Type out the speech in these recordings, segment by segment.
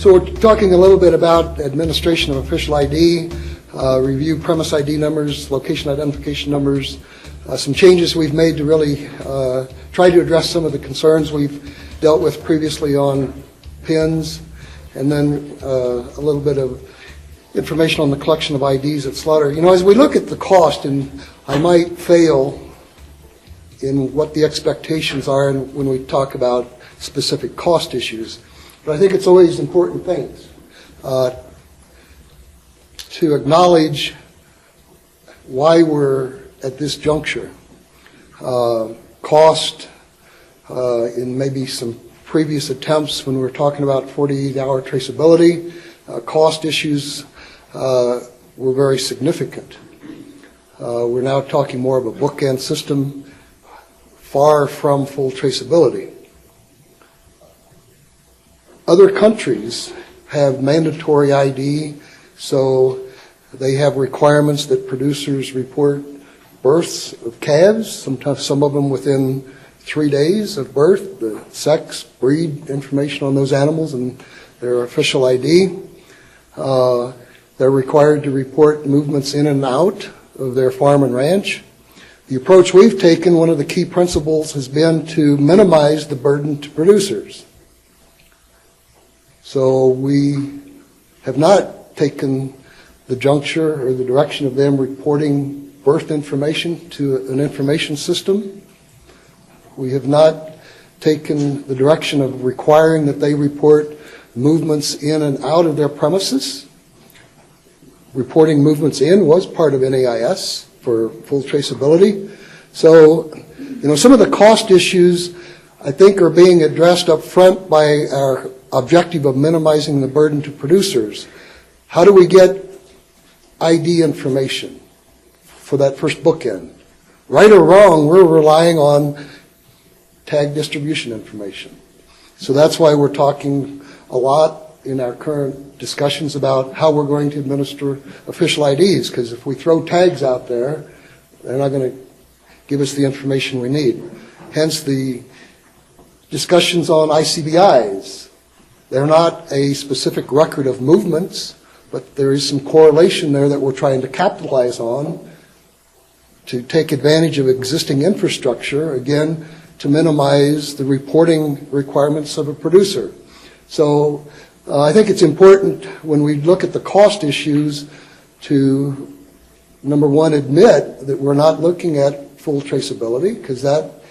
So we're talking a little bit about administration of official ID, review premise ID numbers, location identification numbers, some changes we've made to really try to address some of the concerns we've dealt with previously on PINs, and then a little bit of information on the collection of IDs at slaughter. You know, as we look at the cost, and I might fail in what the expectations are when we talk about specific cost issues, but I think it's always important things to acknowledge why we're at this juncture. Cost in maybe some previous attempts when we were talking about 48-hour traceability, cost issues were very significant. We're now talking more of a bookend system, far from full traceability. Other countries have mandatory ID, so they have requirements that producers report births of calves, sometimes some of them within 3 days of birth, the sex, breed information on those animals and their official ID. They're required to report movements in and out of their farm and ranch. The approach we've taken, one of the key principles, has been to minimize the burden to producers. So we have not taken the juncture or the direction of them reporting birth information to an information system. We have not taken the direction of requiring that they report movements in and out of their premises. Reporting movements in was part of NAIS for full traceability. So, you know, some of the cost issues I think are being addressed up front by our objective of minimizing the burden to producers. How do we get ID information for that first bookend? Right or wrong, we're relying on tag distribution information. So that's why we're talking a lot in our current discussions about how we're going to administer official IDs, because if we throw tags out there, they're not going to give us the information we need. Hence the discussions on ICBIs. They're not a specific record of movements, but there is some correlation there that we're trying to capitalize on to take advantage of existing infrastructure, again, to minimize the reporting requirements of a producer. So I think it's important when we look at the cost issues to, number one, admit that we're not looking at full traceability, because that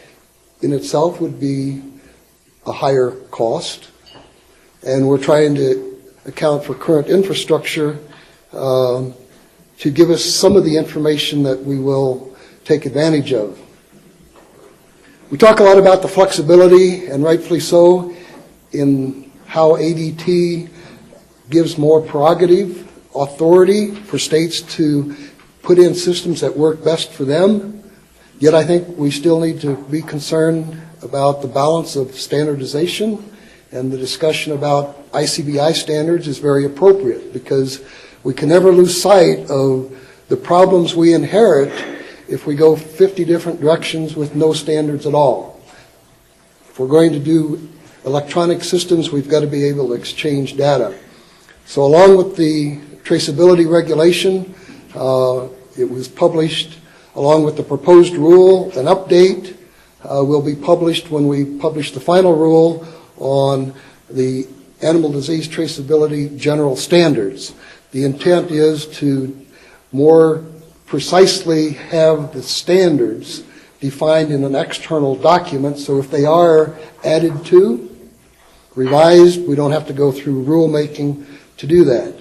in itself would be a higher cost. And we're trying to account for current infrastructure to give us some of the information that we will take advantage of. We talk a lot about the flexibility, and rightfully so, in how ADT gives more prerogative, authority for states to put in systems that work best for them. Yet I think we still need to be concerned about the balance of standardization, and the discussion about ICBI standards is very appropriate, because we can never lose sight of the problems we inherit if we go 50 different directions with no standards at all. If we're going to do electronic systems, we've got to be able to exchange data. So along with the traceability regulation, it was published along with the proposed rule. An update will be published when we publish the final rule on the animal disease traceability general standards. The intent is to more precisely have the standards defined in an external document, so if they are added to, revised, we don't have to go through rulemaking to do that.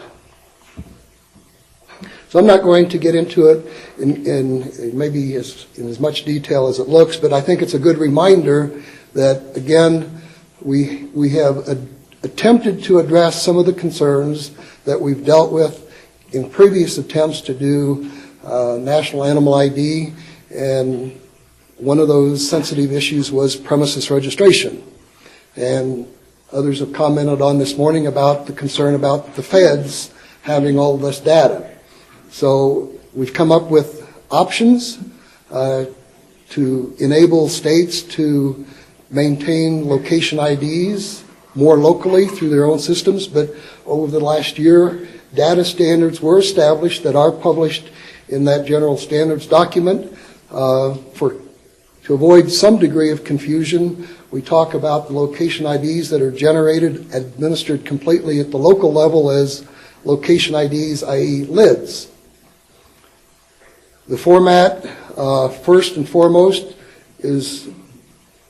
So I'm not going to get into it in maybe in as much detail as it looks, but I think it's a good reminder that, again, we have attempted to address some of the concerns that we've dealt with in previous attempts to do national animal ID, and one of those sensitive issues was premises registration. And others have commented on this morning about the concern about the feds having all this data. So we've come up with options to enable states to maintain location IDs more locally through their own systems, but over the last year, data standards were established that are published in that general standards document. To avoid some degree of confusion, we talk about the location IDs that are generated, administered completely at the local level as location IDs, i.e. LIDs. The format, first and foremost, is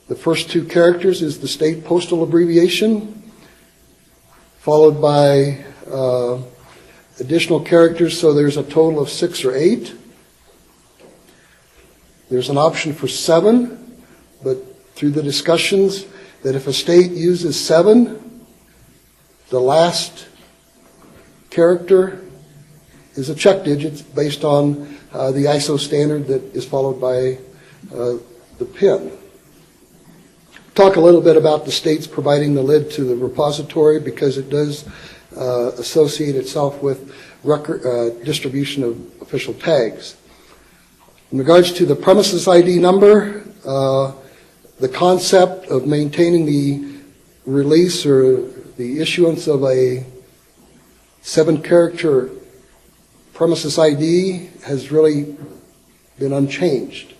the first two characters is the state postal abbreviation, followed by additional characters, so there's a total of 6 or 8. There's an option for 7, but through the discussions that if a state uses 7, the last character is a check digit based on the ISO standard that is followed by the PIN. Talk a little bit about the states providing the lid to the repository because it does associate itself with record, distribution of official tags. In regards to the premises ID number, the concept of maintaining the release or the issuance of a 7-character premises ID has really been unchanged.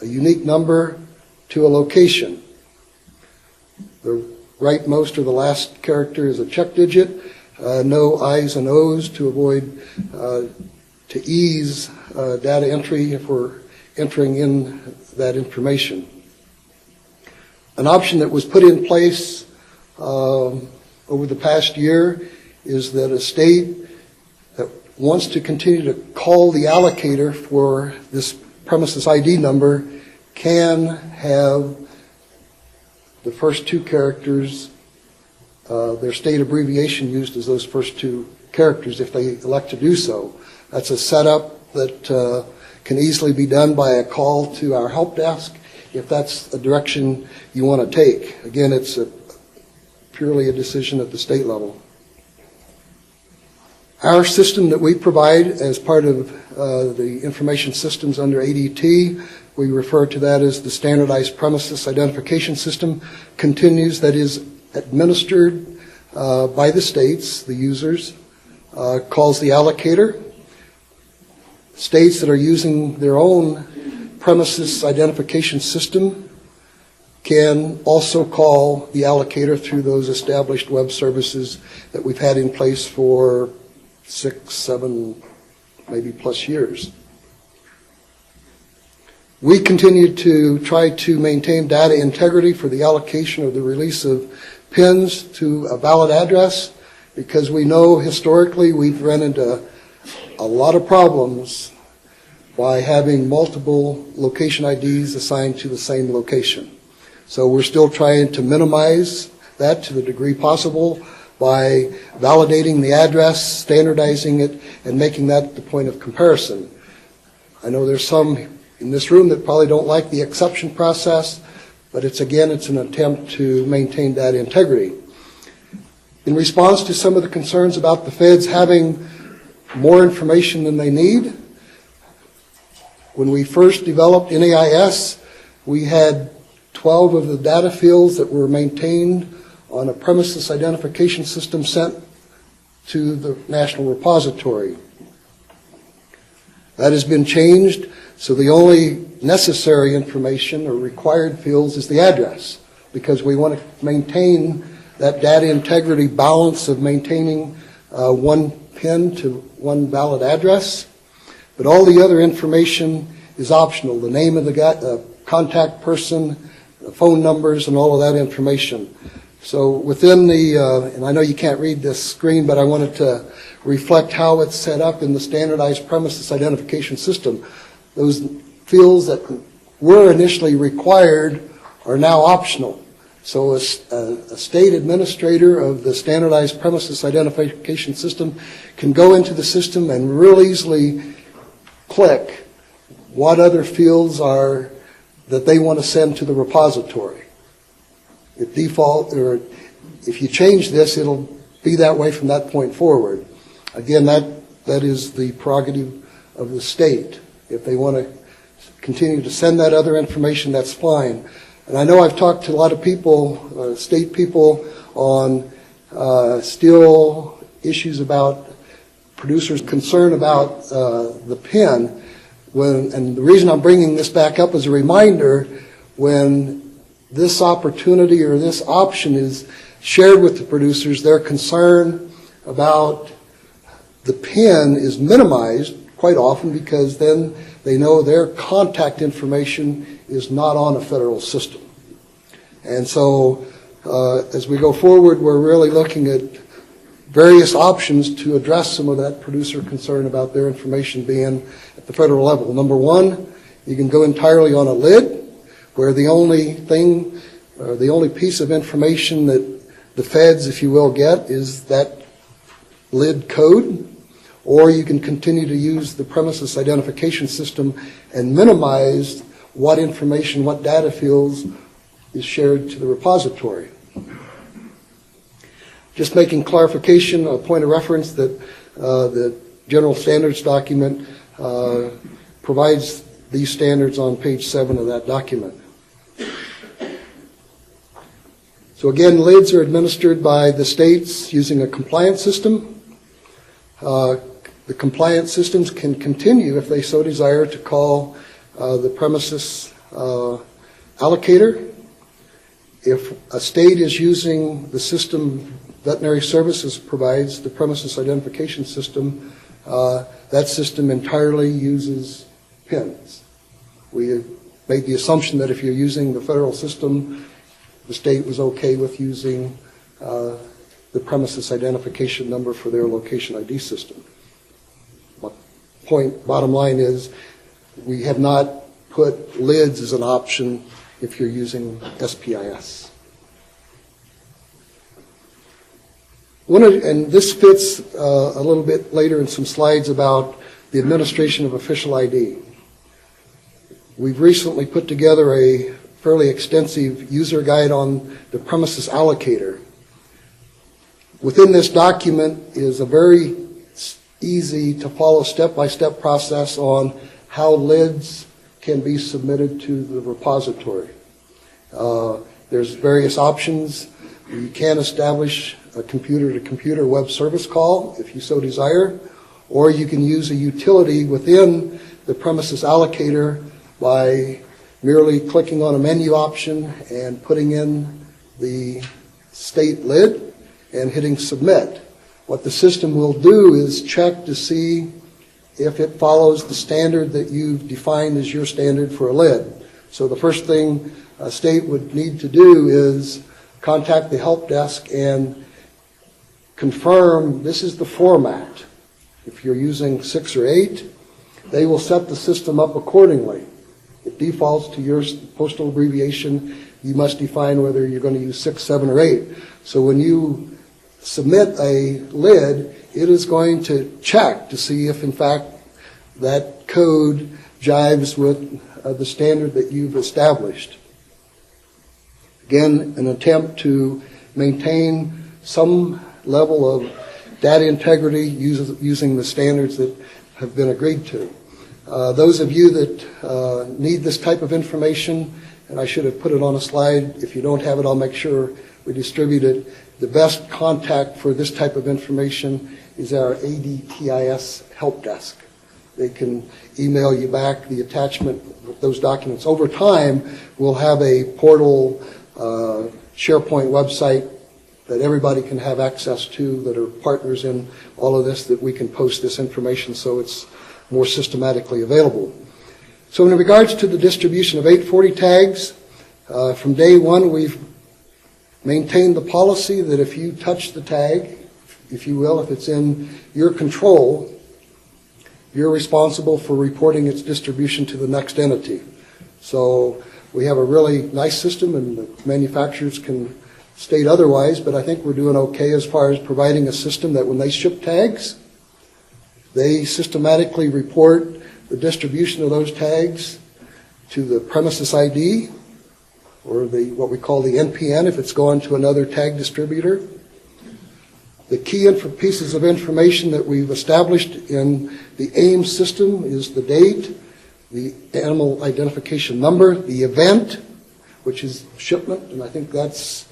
A unique number to a location. The rightmost or the last character is a check digit. No I's and O's to avoid, to ease data entry if we're entering in that information. An option that was put in place over the past year is that a state that wants to continue to call the allocator for this premises ID number can have the first 2 characters, their state abbreviation used as those first 2 characters if they elect to do so. That's a setup that can easily be done by a call to our help desk if that's a direction you want to take. Again, it's purely a decision at the state level. Our system that we provide as part of the information systems under ADT, we refer to that as the Standardized Premises Identification System, continues, that is administered by the states, the users, calls the allocator. States that are using their own premises identification system can also call the allocator through those established web services that we've had in place for 6, 7, maybe plus years. We continue to try to maintain data integrity for the allocation of the release of PINs to a valid address because we know historically we've run into a lot of problems by having multiple location IDs assigned to the same location. So we're still trying to minimize that to the degree possible by validating the address, standardizing it, and making that the point of comparison. I know there's some in this room that probably don't like the exception process, but it's an attempt to maintain data integrity. In response to some of the concerns about the feds having more information than they need, when we first developed NAIS, we had 12 of the data fields that were maintained on a premises identification system sent to the national repository. That has been changed, so the only necessary information or required fields is the address, because we want to maintain that data integrity balance of maintaining one PIN to one valid address. But all the other information is optional, the name of the contact person, the phone numbers, and all of that information. So within the, and I know you can't read this screen, but I wanted to reflect how it's set up in the Standardized Premises Identification System. Those fields that were initially required are now optional. So a state administrator of the Standardized Premises Identification System can go into the system and real easily click what other fields are that they want to send to the repository. At default, or if you change this, it'll be that way from that point forward. Again, that is the prerogative of the state. If they want to continue to send that other information, that's fine. And I know I've talked to a lot of people, state people, on still issues about producers' concern about the PIN. And the reason I'm bringing this back up as a reminder, when this opportunity or this option is shared with the producers, their concern about the PIN is minimized quite often, because then they know their contact information is not on a federal system. And so as we go forward, we're really looking at various options to address some of that producer concern about their information being at the federal level. Number one, you can go entirely on a lid, where the only thing, or the only piece of information that the feds, if you will, get is that lid code. Or you can continue to use the premises identification system and minimize what information, what data fields is shared to the repository. Just making clarification, a point of reference that the General Standards document provides these standards on page 7 of that document. So again, lids are administered by the states using a compliance system. The compliance systems can continue, if they so desire, to call the premises allocator. If a state is using the system Veterinary Services provides, the premises identification system, that system entirely uses PINs. We made the assumption that if you're using the federal system, the state was okay with using the premises identification number for their location ID system. Bottom line is, we have not put lids as an option if you're using SPIS. And this fits a little bit later in some slides about the administration of official ID. We've recently put together a fairly extensive user guide on the premises allocator. Within this document is a very easy to follow step-by-step process on how lids can be submitted to the repository. There's various options. You can establish a computer-to-computer web service call if you so desire, or you can use a utility within the premises allocator by merely clicking on a menu option and putting in the state lid and hitting submit. What the system will do is check to see if it follows the standard that you've defined as your standard for a lid. So the first thing a state would need to do is contact the help desk and confirm this is the format. If you're using 6 or 8, they will set the system up accordingly. It defaults to your postal abbreviation. You must define whether you're going to use 6, 7, or 8. So when you submit a lid, it is going to check to see if, in fact, that code jives with the standard that you've established. Again, an attempt to maintain some level of data integrity using the standards that have been agreed to. Those of you that need this type of information, and I should have put it on a slide, if you don't have it, I'll make sure we distribute it. The best contact for this type of information is our ADTIS help desk. They can email you back the attachment with those documents. Over time, we'll have a portal SharePoint website that everybody can have access to that are partners in all of this, that we can post this information so it's more systematically available. So in regards to the distribution of 840 tags, from day one we've maintained the policy that if you touch the tag, if you will, if it's in your control, you're responsible for reporting its distribution to the next entity. So we have a really nice system, and the manufacturers can state otherwise, but I think we're doing okay as far as providing a system that when they ship tags, they systematically report the distribution of those tags to the premises ID, or what we call the NPN if it's going to another tag distributor. The key pieces of information that we've established in the AIM system is the date, the animal identification number, the event, which is shipment, and I think that's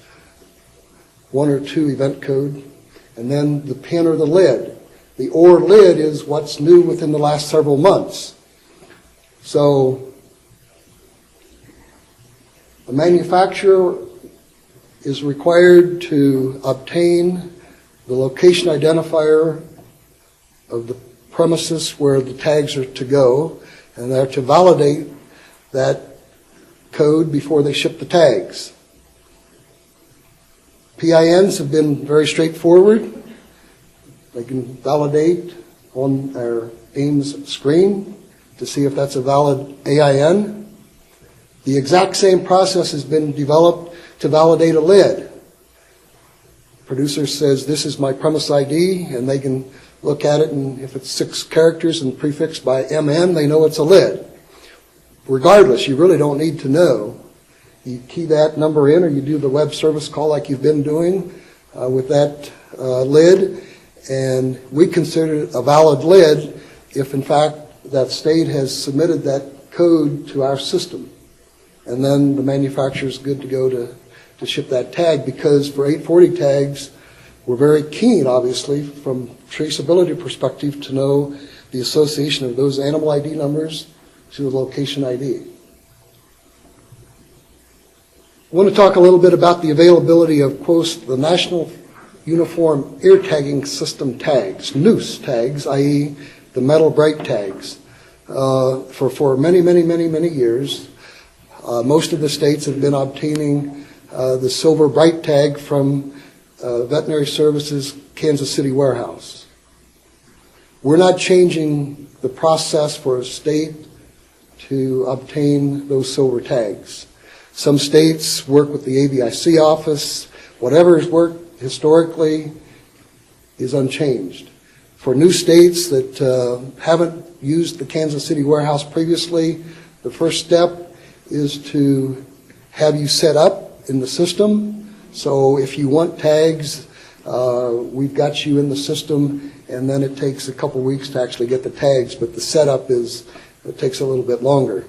1 or 2 event code, and then the pin or the lid. The or lid is what's new within the last several months. So the manufacturer is required to obtain the location identifier of the premises where the tags are to go, and they're to validate that code before they ship the tags. PINs have been very straightforward. They can validate on their AIMS screen to see if that's a valid AIN. The exact same process has been developed to validate a lid. Producer says, this is my premise ID, and they can look at it, and if it's 6 characters and prefixed by MN, they know it's a lid. Regardless, you really don't need to know. You key that number in, or you do the web service call like you've been doing with that lid, and we consider it a valid lid if, in fact, that state has submitted that code to our system. And then the manufacturer is good to go to ship that tag, because for 840 tags, we're very keen, obviously, from traceability perspective, to know the association of those animal ID numbers to the location ID. I want to talk a little bit about the availability of, quote, the National Uniform Ear Tagging System tags, NUES tags, i.e. the metal brake tags. For many years, most of the states have been obtaining the silver bright tag from Veterinary Services Kansas City warehouse. We're not changing the process for a state to obtain those silver tags. Some states work with the ABIC office. Whatever has worked historically is unchanged. For new states that haven't used the Kansas City warehouse previously, the first step is to have you set up in the system. So if you want tags, we've got you in the system, and then it takes a couple weeks to actually get the tags, but the setup it takes a little bit longer.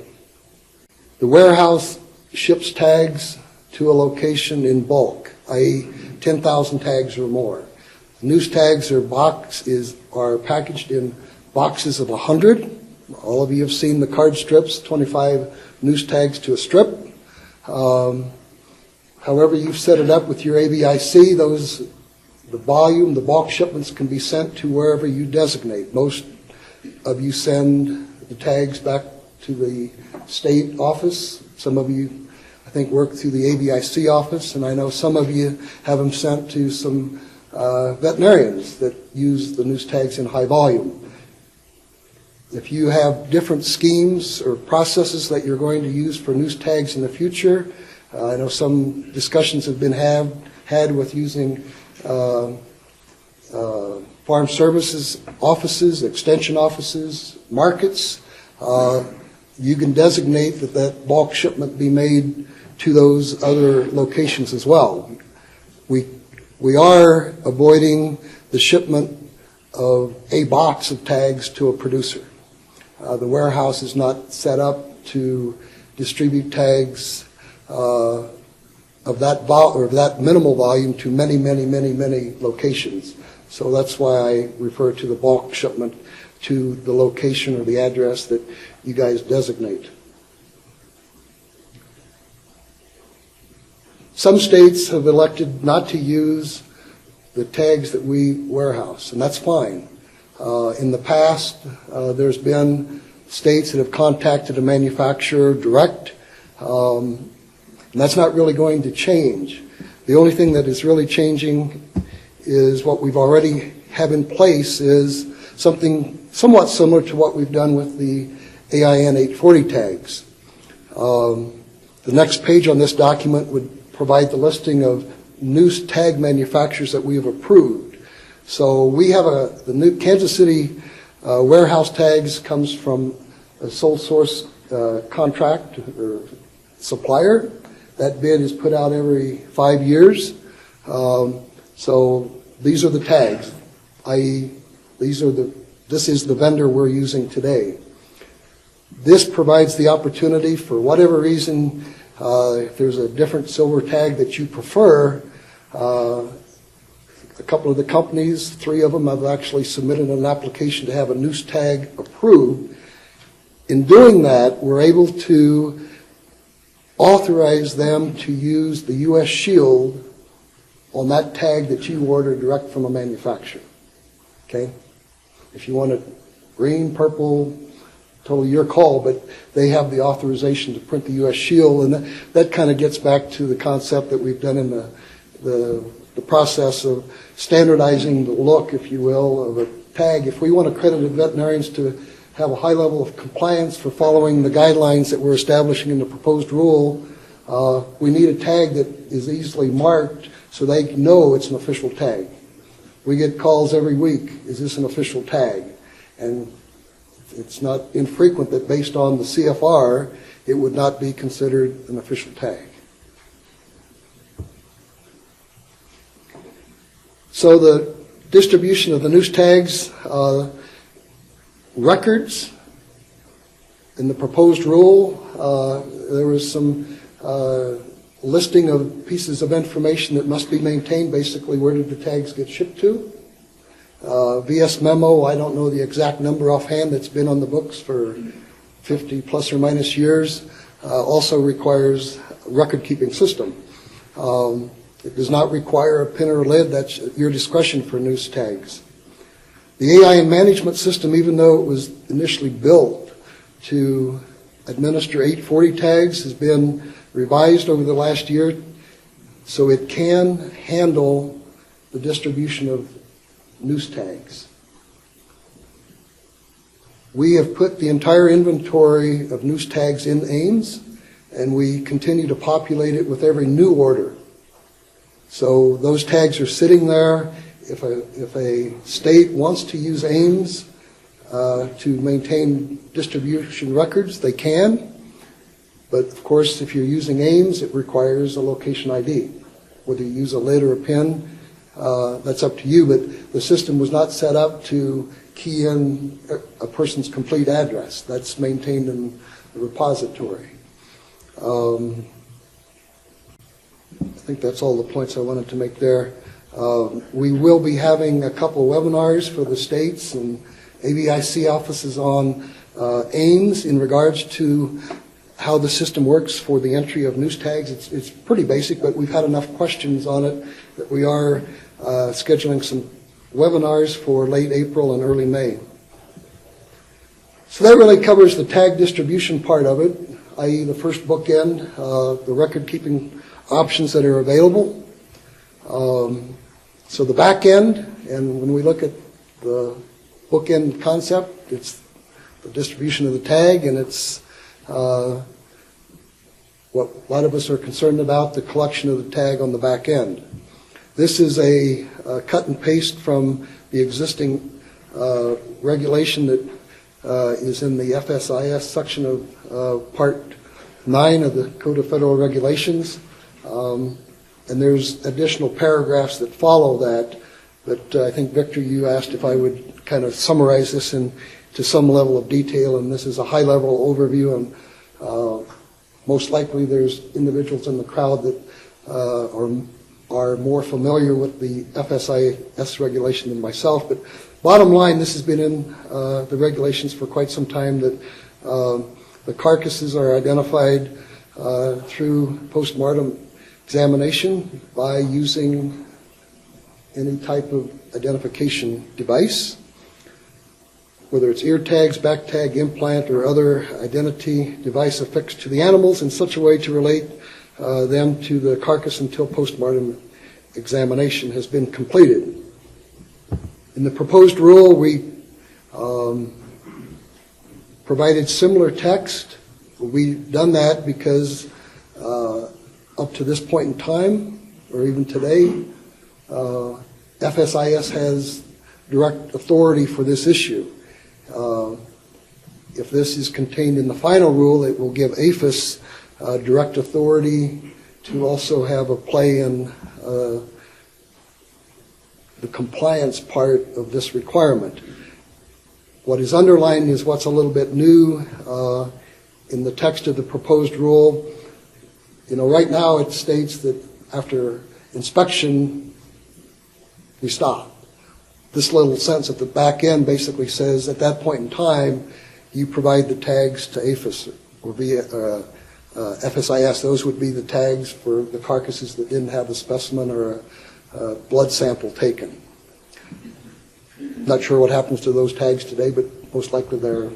The warehouse ships tags to a location in bulk, i.e. 10,000 tags or more. NUES tags are packaged in boxes of 100. All of you have seen the card strips, 25 NUES tags to a strip. However you've set it up with your ABIC, the volume, the bulk shipments can be sent to wherever you designate. Most of you send the tags back to the state office. Some of you, I think, work through the ABIC office, and I know some of you have them sent to some veterinarians that use the NUES tags in high volume. If you have different schemes or processes that you're going to use for NUES tags in the future, I know some discussions have been had with using farm services offices, extension offices, markets. You can designate that bulk shipment be made to those other locations as well. We are avoiding the shipment of a box of tags to a producer. The warehouse is not set up to distribute tags of that minimal volume to many locations. So that's why I refer to the bulk shipment to the location or the address that you guys designate. Some states have elected not to use the tags that we warehouse, and that's fine. In the past, there's been states that have contacted a manufacturer direct, and that's not really going to change. The only thing that is really changing is what we've already have in place is something somewhat similar to what we've done with the AIN 840 tags. The next page on this document would provide the listing of NUES tag manufacturers that we have approved. So we have the new Kansas City warehouse tags comes from a sole source contract or supplier. That bid is put out every 5 years. So these are the tags, i.e. this is the vendor we're using today. This provides the opportunity for whatever reason If there's a different silver tag that you prefer, a couple of the companies, 3 of them, have actually submitted an application to have a NUES tag approved. In doing that, we're able to authorize them to use the U.S. shield on that tag that you order direct from a manufacturer. Okay? If you want it green, purple, totally your call, but they have the authorization to print the U.S. shield, and that kind of gets back to the concept that we've done in the process of standardizing the look, if you will, of a tag. If we want accredited veterinarians to have a high level of compliance for following the guidelines that we're establishing in the proposed rule, we need a tag that is easily marked so they know it's an official tag. We get calls every week, is this an official tag? And it's not infrequent that based on the CFR, it would not be considered an official tag. So the distribution of the NUES tags, records, in the proposed rule, there was some listing of pieces of information that must be maintained. Basically, where did the tags get shipped to? VS memo, I don't know the exact number offhand, that's been on the books for 50 plus or minus years, also requires a record-keeping system. It does not require a pin or a lid. That's at your discretion for NUES tags. The AI management system, even though it was initially built to administer 840 tags, has been revised over the last year so it can handle the distribution of NUES tags. We have put the entire inventory of NUES tags in AIMS, and we continue to populate it with every new order. So those tags are sitting there. If a state wants to use AIMS to maintain distribution records, they can. But of course, if you're using AIMS, it requires a location ID. Whether you use a lid or a pin, that's up to you. But the system was not set up to key in a person's complete address. That's maintained in the repository. I think that's all the points I wanted to make there. We will be having a couple of webinars for the states and ABIC offices on AIMS in regards to how the system works for the entry of NUES tags. It's pretty basic, but we've had enough questions on it that we are scheduling some webinars for late April and early May. So that really covers the tag distribution part of it, i.e. the first bookend, the record-keeping options that are available. So the back end, and when we look at the bookend concept, it's the distribution of the tag, and it's what a lot of us are concerned about, the collection of the tag on the back end. This is a cut and paste from the existing regulation that is in the FSIS section of Part 9 of the Code of Federal Regulations. And there's additional paragraphs that follow that, but I think, Victor, you asked if I would kind of summarize this to some level of detail, and this is a high-level overview, and most likely there's individuals in the crowd that are more familiar with the FSIS regulation than myself, but bottom line, this has been in the regulations for quite some time, that the carcasses are identified through postmortem examination by using any type of identification device, whether it's ear tags, back tag, implant, or other identity device affixed to the animals in such a way to relate them to the carcass until postmortem examination has been completed. In the proposed rule, we provided similar text. We've done that because up to this point in time, or even today, FSIS has direct authority for this issue. If this is contained in the final rule, it will give APHS direct authority to also have a play in the compliance part of this requirement. What is underlined is what's a little bit new in the text of the proposed rule. right now it states that after inspection, we stop. This little sentence at the back end basically says at that point in time, you provide the tags to APHS or via FSIS. Those would be the tags for the carcasses that didn't have a specimen or a blood sample taken. Not sure what happens to those tags today, but most likely they're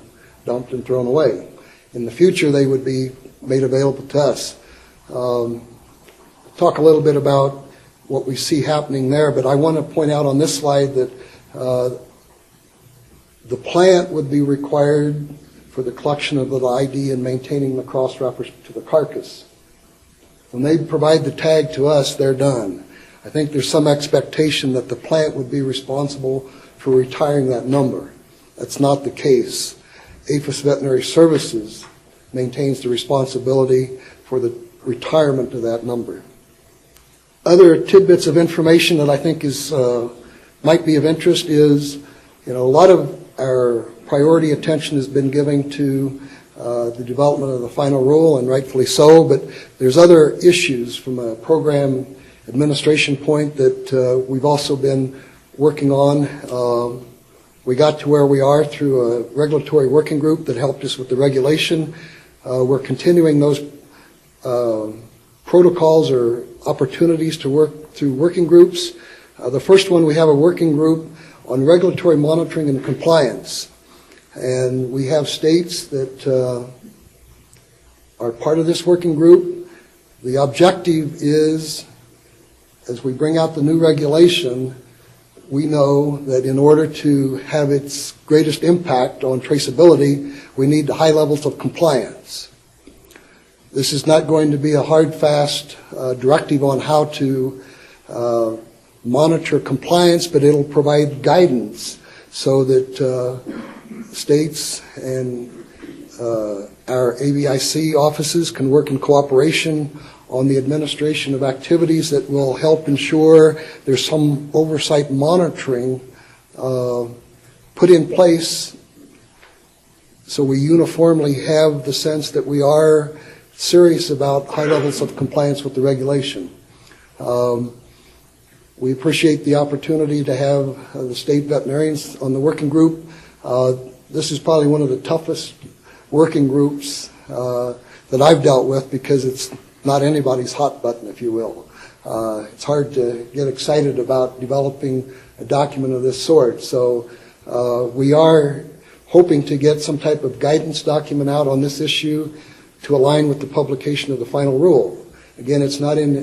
dumped and thrown away. In the future, they would be made available to us. Talk a little bit about what we see happening there, but I want to point out on this slide that the plant would be required for the collection of the ID and maintaining the cross wrappers to the carcass. When they provide the tag to us, they're done. I think there's some expectation that the plant would be responsible for retiring that number. That's not the case. APHS Veterinary Services maintains the responsibility for the retirement of that number. Other tidbits of information that I think is might be of interest is, a lot of our priority attention has been given to the development of the final rule, and rightfully so, but there's other issues from a program administration point that we've also been working on. We got to where we are through a regulatory working group that helped us with the regulation. We're continuing those protocols or opportunities to work through working groups. The first one, we have a working group on regulatory monitoring and compliance. And we have states that are part of this working group. The objective is, as we bring out the new regulation, we know that in order to have its greatest impact on traceability, we need the high levels of compliance. This is not going to be a hard, fast directive on how to monitor compliance, but it'll provide guidance so that states and our ABIC offices can work in cooperation on the administration of activities that will help ensure there's some oversight monitoring put in place so we uniformly have the sense that we are serious about high levels of compliance with the regulation. We appreciate the opportunity to have the state veterinarians on the working group. This is probably one of the toughest working groups that I've dealt with because it's not anybody's hot button, if you will. It's hard to get excited about developing a document of this sort. So we are hoping to get some type of guidance document out on this issue to align with the publication of the final rule. Again, it's not in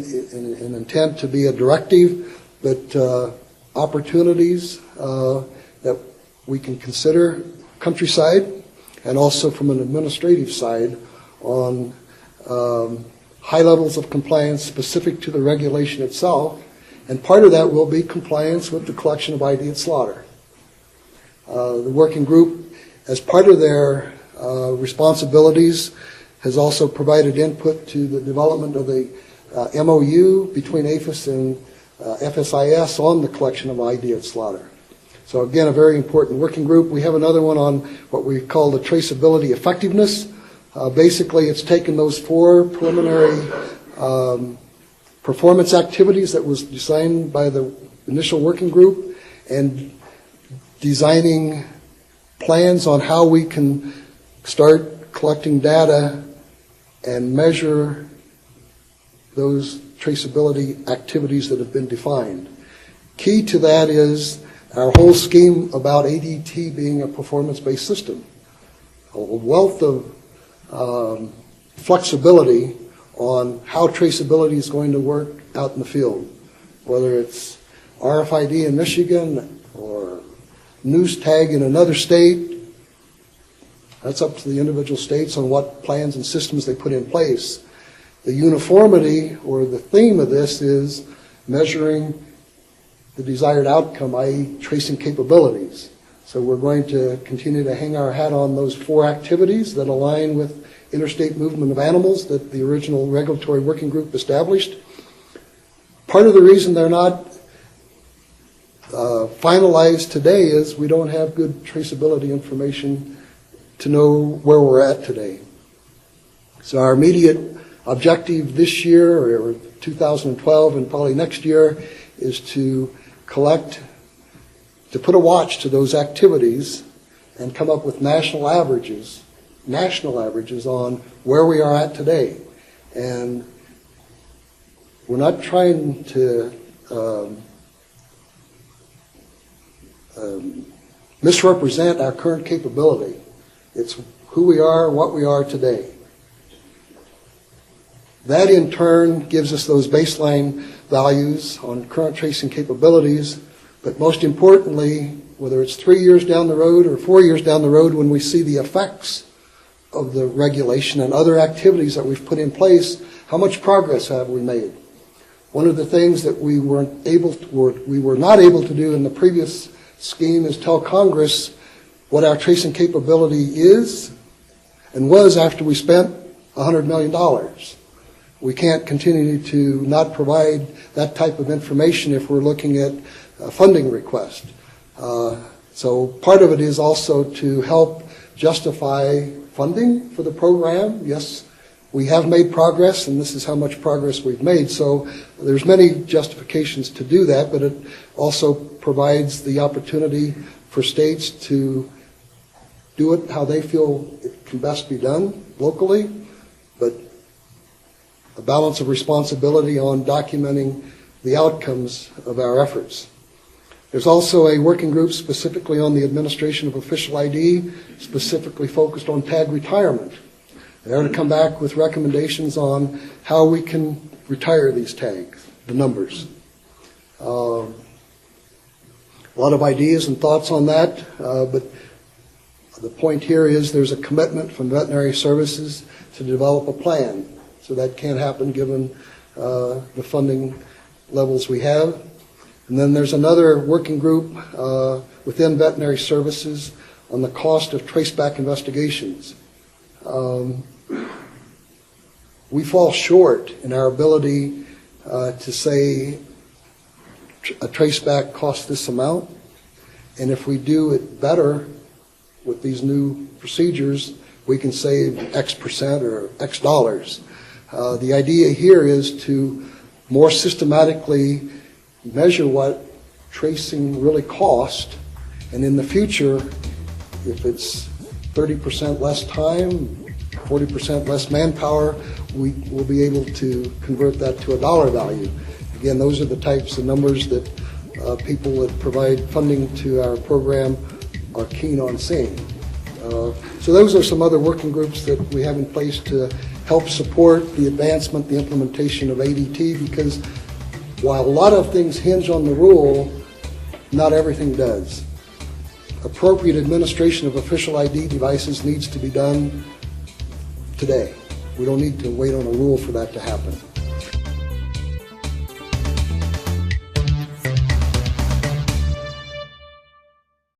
intent to be a directive, but opportunities that we can consider countryside and also from an administrative side on high levels of compliance specific to the regulation itself, and part of that will be compliance with the collection of ID at slaughter. The working group, as part of their responsibilities, has also provided input to the development of the MOU between APHS and FSIS on the collection of ID at slaughter. So again, a very important working group. We have another one on what we call the traceability effectiveness. Basically, it's taken those 4 preliminary performance activities that was designed by the initial working group and designing plans on how we can start collecting data and measure those traceability activities that have been defined. Key to that is our whole scheme about ADT being a performance-based system. A wealth of flexibility on how traceability is going to work out in the field, whether it's RFID in Michigan or NUES tag in another state. That's up to the individual states on what plans and systems they put in place. The uniformity or the theme of this is measuring the desired outcome, i.e. tracing capabilities. So we're going to continue to hang our hat on those 4 activities that align with interstate movement of animals that the original regulatory working group established. Part of the reason they're not finalized today is we don't have good traceability information to know where we're at today. So our immediate objective this year or 2012 and probably next year is to put a watch to those activities and come up with national averages on where we are at today. And we're not trying to misrepresent our current capability. It's who we are, what we are today. That in turn gives us those baseline values on current tracing capabilities, but most importantly, whether it's 3 years down the road or 4 years down the road when we see the effects of the regulation and other activities that we've put in place, how much progress have we made? One of the things that we were not able to do in the previous scheme is tell Congress what our tracing capability is and was after we spent $100 million. We can't continue to not provide that type of information if we're looking at a funding request. So part of it is also to help justify funding for the program. Yes, we have made progress, and this is how much progress we've made. So there's many justifications to do that, but it also provides the opportunity for states to do it how they feel it can best be done locally, but a balance of responsibility on documenting the outcomes of our efforts. There's also a working group specifically on the administration of official ID, specifically focused on tag retirement. They're to come back with recommendations on how we can retire these tags, the numbers. A lot of ideas and thoughts on that, but the point here is there's a commitment from veterinary services to develop a plan. So that can't happen given the funding levels we have. And then there's another working group within veterinary services on the cost of traceback investigations. We fall short in our ability to say a traceback costs this amount, and if we do it better with these new procedures, we can save X percent or X dollars. The idea here is to more systematically measure what tracing really costs, and in the future, if it's 30% less time, 40% less manpower, we will be able to convert that to a dollar value. Again, those are the types of numbers that people that provide funding to our program are keen on seeing. So those are some other working groups that we have in place to help support the advancement, the implementation of ADT, because while a lot of things hinge on the rule, not everything does. Appropriate administration of official ID devices needs to be done today. We don't need to wait on a rule for that to happen.